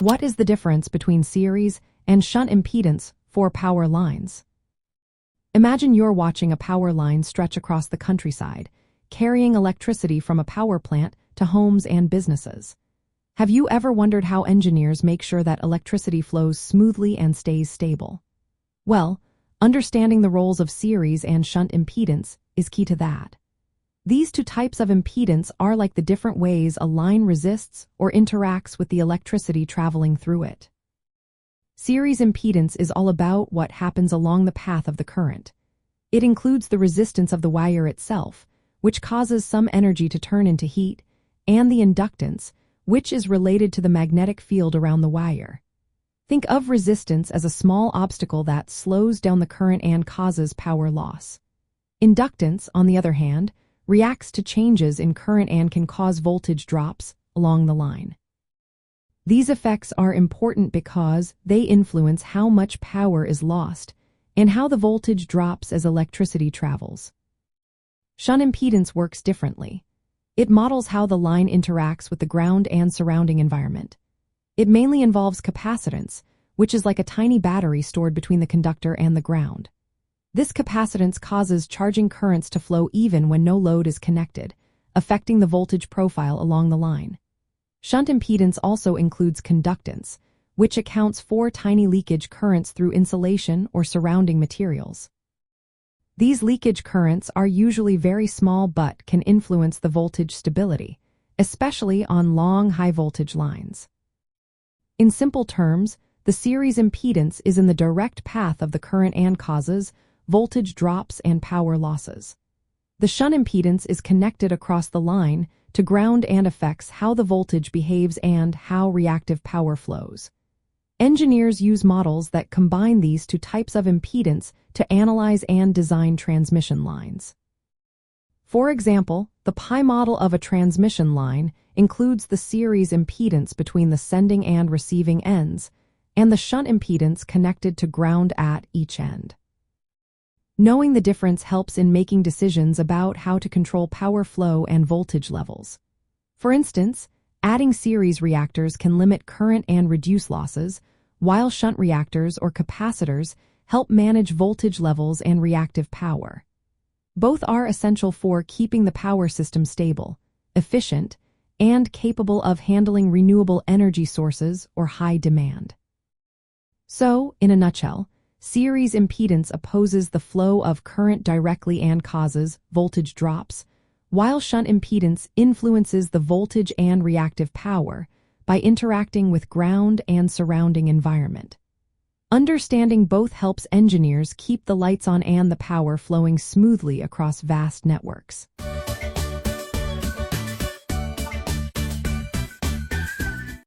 What is the difference between series and shunt impedance for power lines? Imagine you're watching a power line stretch across the countryside, carrying electricity from a power plant to homes and businesses. Have you ever wondered how engineers make sure that electricity flows smoothly and stays stable? Well, understanding the roles of series and shunt impedance is key to that. These two types of impedance are like the different ways a line resists or interacts with the electricity traveling through it. Series impedance is all about what happens along the path of the current. It includes the resistance of the wire itself, which causes some energy to turn into heat, and the inductance, which is related to the magnetic field around the wire. Think of resistance as a small obstacle that slows down the current and causes power loss. Inductance, on the other hand, reacts to changes in current and can cause voltage drops along the line. These effects are important because they influence how much power is lost and how the voltage drops as electricity travels. Shunt impedance works differently. It models how the line interacts with the ground and surrounding environment. It mainly involves capacitance, which is like a tiny battery stored between the conductor and the ground. This capacitance causes charging currents to flow even when no load is connected, affecting the voltage profile along the line. Shunt impedance also includes conductance, which accounts for tiny leakage currents through insulation or surrounding materials. These leakage currents are usually very small but can influence the voltage stability, especially on long high-voltage lines. In simple terms, the series impedance is in the direct path of the current and causes voltage drops and power losses. The shunt impedance is connected across the line to ground and affects how the voltage behaves and how reactive power flows. Engineers use models that combine these two types of impedance to analyze and design transmission lines. For example, the pi model of a transmission line includes the series impedance between the sending and receiving ends, and the shunt impedance connected to ground at each end. Knowing the difference helps in making decisions about how to control power flow and voltage levels. For instance, adding series reactors can limit current and reduce losses, while shunt reactors or capacitors help manage voltage levels and reactive power. Both are essential for keeping the power system stable, efficient, and capable of handling renewable energy sources or high demand. So, in a nutshell, series impedance opposes the flow of current directly and causes voltage drops, while shunt impedance influences the voltage and reactive power by interacting with ground and surrounding environment. Understanding both helps engineers keep the lights on and the power flowing smoothly across vast networks.